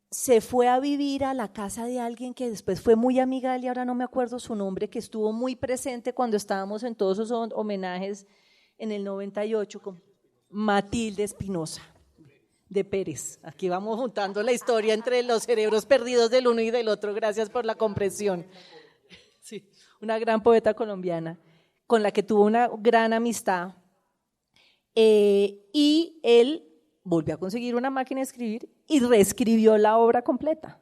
se fue a vivir a la casa de alguien que después fue muy amiga de él y ahora no me acuerdo su nombre, que estuvo muy presente cuando estábamos en todos esos homenajes en el 98 con Matilde Espinosa de Pérez. Aquí vamos juntando la historia entre los cerebros perdidos del uno y del otro, gracias por la comprensión. Sí, una gran poeta colombiana con la que tuvo una gran amistad y él volvió a conseguir una máquina de escribir y reescribió la obra completa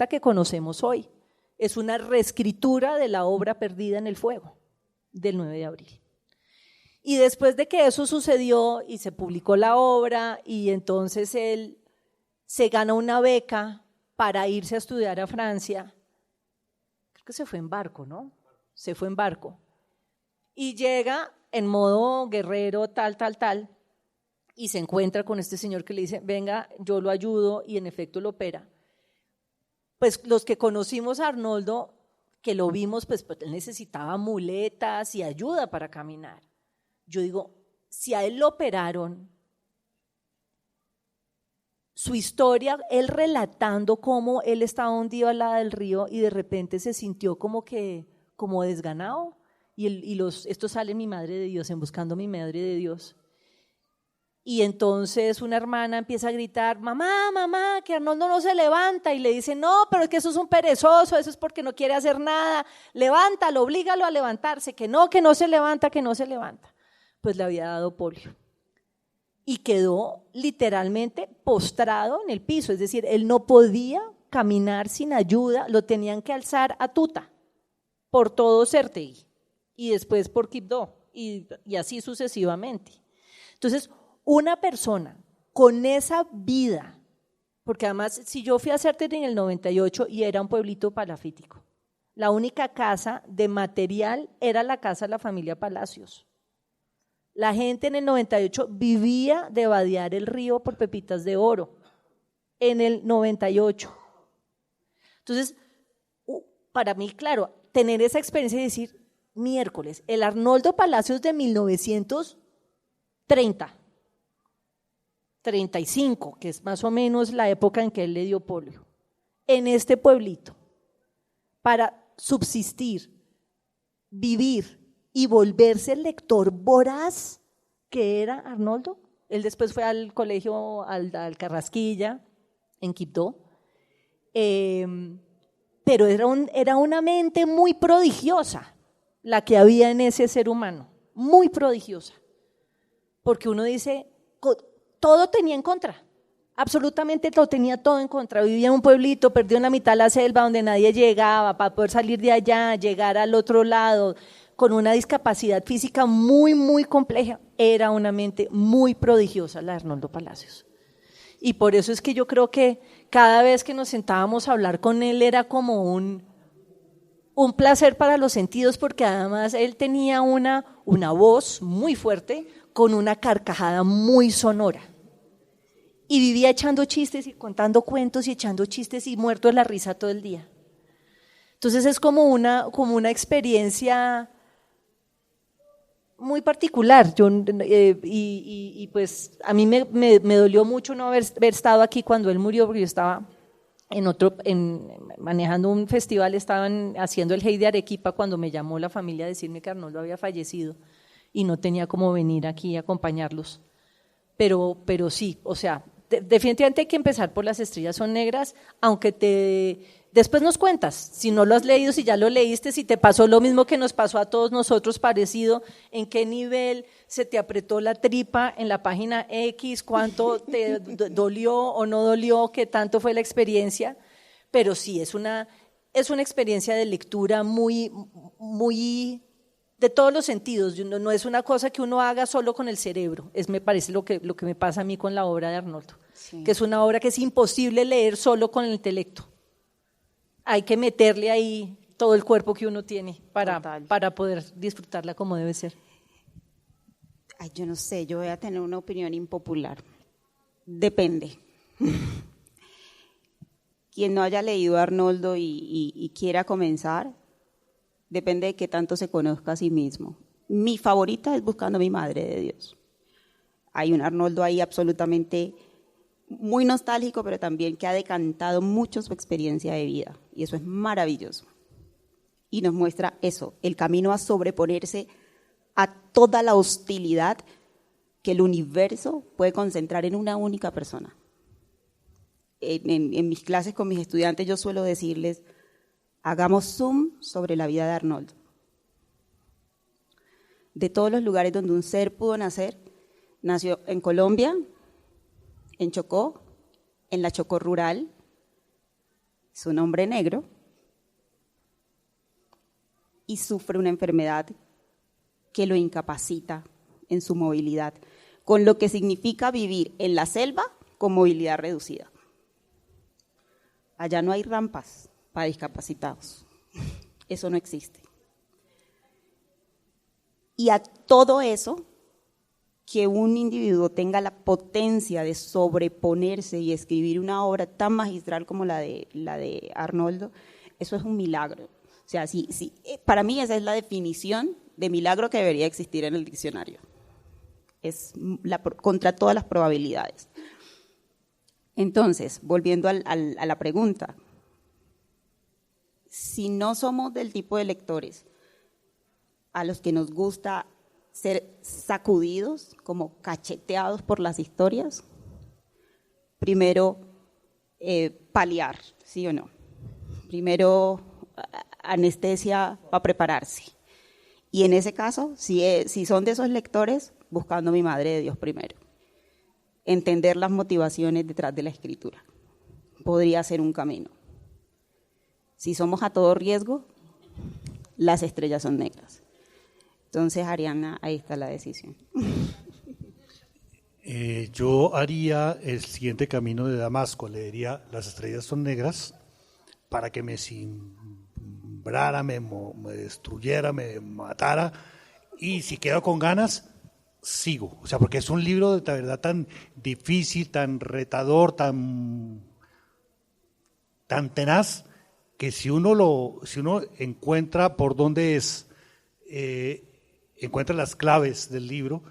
que conocemos hoy. Es una reescritura de la obra perdida en el fuego del 9 de abril. Y después de que eso sucedió y se publicó la obra y entonces él se gana una beca para irse a estudiar a Francia, creo que se fue en barco, ¿no? Se fue en barco. Y llega en modo guerrero, tal, y se encuentra con este señor que le dice, venga, yo lo ayudo, y en efecto lo opera. Pues los que conocimos a Arnoldo, que lo vimos, pues él necesitaba muletas y ayuda para caminar. Yo digo, si a él lo operaron, su historia, él relatando cómo él estaba hundido al lado del río y de repente se sintió como desganado, esto sale en Mi Madre de Dios, en Buscando mi Madre de Dios. Y entonces una hermana empieza a gritar, mamá, que Arnoldo no se levanta, y le dice, no, pero es que eso es un perezoso, eso es porque no quiere hacer nada, levántalo, oblígalo a levantarse, que no se levanta. Pues le había dado polio y quedó literalmente postrado en el piso, es decir, él no podía caminar sin ayuda, lo tenían que alzar a tuta por todo Certegui y después por Quibdó y así sucesivamente. Entonces, una persona con esa vida, porque además si yo fui a Certegui en el 98 y era un pueblito palafítico, la única casa de material era la casa de la familia Palacios. La gente en el 98 vivía de vadear el río por pepitas de oro, en el 98. Entonces, para mí, claro, tener esa experiencia y decir, miércoles, el Arnoldo Palacios de 1935, que es más o menos la época en que él le dio polio, en este pueblito, para subsistir, vivir, y volverse el lector voraz que era Arnoldo. Él después fue al colegio, al Carrasquilla, en Quibdó, pero era una mente muy prodigiosa la que había en ese ser humano, muy prodigiosa, porque uno dice, todo tenía en contra, absolutamente lo tenía todo en contra. Vivía en un pueblito, perdió en la mitad de la selva donde nadie llegaba, para poder salir de allá, llegar al otro lado, con una discapacidad física muy, muy compleja. Era una mente muy prodigiosa la de Arnoldo Palacios. Y por eso es que yo creo que cada vez que nos sentábamos a hablar con él era como un placer para los sentidos, porque además él tenía una voz muy fuerte con una carcajada muy sonora. Y vivía echando chistes y contando cuentos y echando chistes y muerto de la risa todo el día. Entonces es como una experiencia muy particular. Y pues a mí me dolió mucho no haber estado aquí cuando él murió, porque yo estaba manejando un festival, estaban haciendo el Hey de Arequipa cuando me llamó la familia a decirme que Arnoldo había fallecido y no tenía cómo venir aquí a acompañarlos. Pero sí, o sea, definitivamente hay que empezar por Las estrellas son negras, aunque Después nos cuentas, si no lo has leído, si ya lo leíste, si te pasó lo mismo que nos pasó a todos nosotros, parecido, en qué nivel se te apretó la tripa en la página X, cuánto te dolió o no dolió, qué tanto fue la experiencia, pero sí, es una experiencia de lectura muy de todos los sentidos, no es una cosa que uno haga solo con el cerebro, me parece lo que me pasa a mí con la obra de Arnoldo, sí. Que es una obra que es imposible leer solo con el intelecto. Hay que meterle ahí todo el cuerpo que uno tiene para poder disfrutarla como debe ser. Ay, yo no sé, yo voy a tener una opinión impopular. Depende. Quien no haya leído a Arnoldo y quiera comenzar, depende de qué tanto se conozca a sí mismo. Mi favorita es Buscando a mi Madre de Dios. Hay un Arnoldo ahí absolutamente muy nostálgico, pero también que ha decantado mucho su experiencia de vida, y eso es maravilloso. Y nos muestra eso, el camino a sobreponerse a toda la hostilidad que el universo puede concentrar en una única persona. En mis clases con mis estudiantes yo suelo decirles, hagamos zoom sobre la vida de Arnoldo. De todos los lugares donde un ser pudo nacer, nació en Colombia, en Chocó, en la Chocó rural, es un hombre negro y sufre una enfermedad que lo incapacita en su movilidad, con lo que significa vivir en la selva con movilidad reducida. Allá no hay rampas para discapacitados, eso no existe. Y a todo eso, que un individuo tenga la potencia de sobreponerse y escribir una obra tan magistral como la de Arnoldo, eso es un milagro. O sea, sí, para mí esa es la definición de milagro que debería existir en el diccionario. Es contra todas las probabilidades. Entonces, volviendo a la pregunta, si no somos del tipo de lectores a los que nos gusta ser sacudidos, como cacheteados por las historias, primero paliar, ¿sí o no? Primero anestesia para prepararse. Y en ese caso, si son de esos lectores, Buscando a mi Madre de Dios primero. Entender las motivaciones detrás de la escritura. Podría ser un camino. Si somos a todo riesgo, Las estrellas son negras. Entonces, Ariana, ahí está la decisión. Yo haría el siguiente camino de Damasco, leería Las estrellas son negras para que me simbrara, me destruyera, me matara, y si quedo con ganas, sigo. O sea, porque es un libro de verdad tan difícil, tan retador, tan tenaz, que si uno encuentra por dónde es, encuentra las claves del libro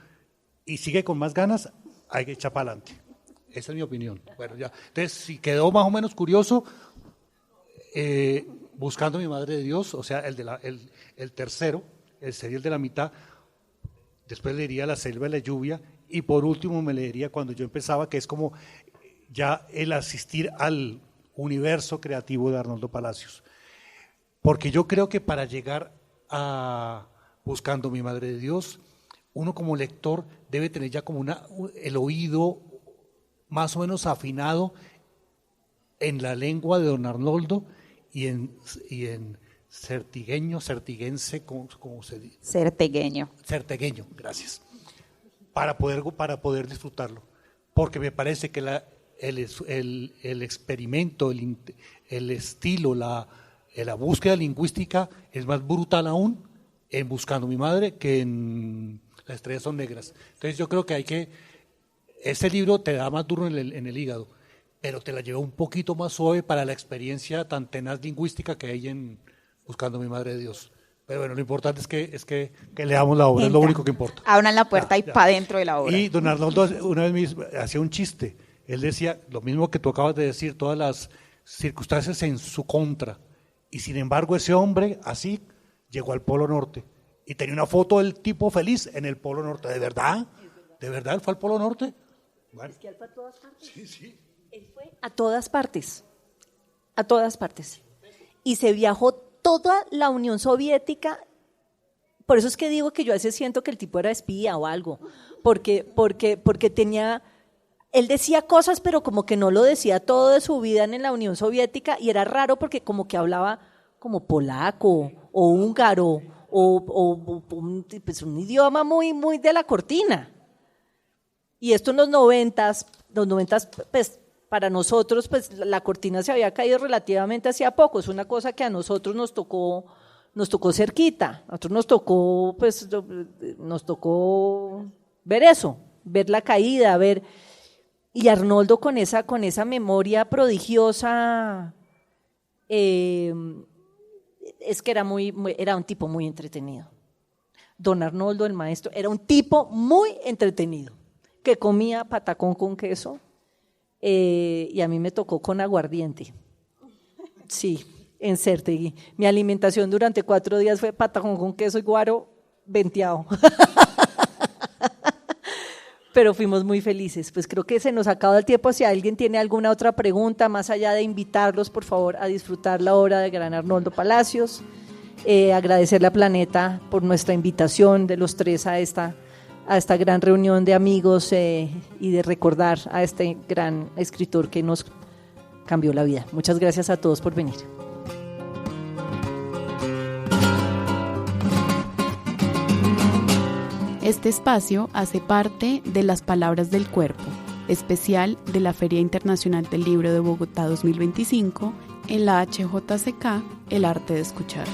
y sigue con más ganas, hay que echar para adelante. Esa es mi opinión. Bueno, ya. Entonces, si quedó más o menos curioso, Buscando a mi Madre de Dios, o sea, el tercero, sería el de la mitad. Después leería La selva y la lluvia, y por último me leería Cuando yo empezaba, que es como ya el asistir al universo creativo de Arnoldo Palacios. Porque yo creo que para llegar a Buscando a mi Madre de Dios, uno como lector debe tener ya como el oído más o menos afinado en la lengua de don Arnoldo y en certiguense, ¿cómo se dice? Certegueño, gracias. Para poder disfrutarlo. Porque me parece que el experimento, el estilo, la búsqueda lingüística es más brutal aún en Buscando a mi Madre que en Las estrellas son negras. Entonces yo creo que ese libro te da más duro en el hígado, pero te la lleva un poquito más suave para la experiencia tan tenaz lingüística que hay en Buscando a mi Madre de Dios. Pero bueno, lo importante es que leamos la obra, es lo único que importa. Abran la puerta y para dentro de la obra. Y don Arnoldo una vez me hacía un chiste. Él decía lo mismo que tú acabas de decir, todas las circunstancias en su contra. Y sin embargo ese hombre así llegó al Polo Norte y tenía una foto del tipo feliz en el Polo Norte. ¿De verdad? ¿De verdad él fue al Polo Norte? Bueno. Es que él fue a todas partes. Sí. Él fue a todas partes. A todas partes. y se viajó toda la Unión Soviética. Por eso es que digo que yo a veces siento que el tipo era espía o algo, porque tenía, él decía cosas, pero como que no lo decía todo de su vida en la Unión Soviética, y era raro porque como que hablaba como polaco o húngaro o pues un idioma muy, muy de la cortina. Y esto en los 90, pues para nosotros, pues la cortina se había caído relativamente hacía poco, es una cosa que a nosotros nos tocó cerquita, a nosotros nos tocó ver eso, ver la caída, y Arnoldo con esa memoria prodigiosa, es que era un tipo muy entretenido. Don Arnoldo, el maestro, era un tipo muy entretenido, que comía patacón con queso, y a mí me tocó con aguardiente, sí. En Certegui. Mi alimentación durante 4 días fue patacón con queso y guaro venteado. Pero fuimos muy felices. Pues creo que se nos acaba el tiempo. Si alguien tiene alguna otra pregunta, más allá de invitarlos, por favor, a disfrutar la obra de gran Arnoldo Palacios. Agradecerle a Planeta por nuestra invitación de los 3 a esta gran reunión de amigos, y de recordar a este gran escritor que nos cambió la vida. Muchas gracias a todos por venir. Este espacio hace parte de Las Palabras del Cuerpo, especial de la Feria Internacional del Libro de Bogotá 2025 en la HJCK, El Arte de Escuchar.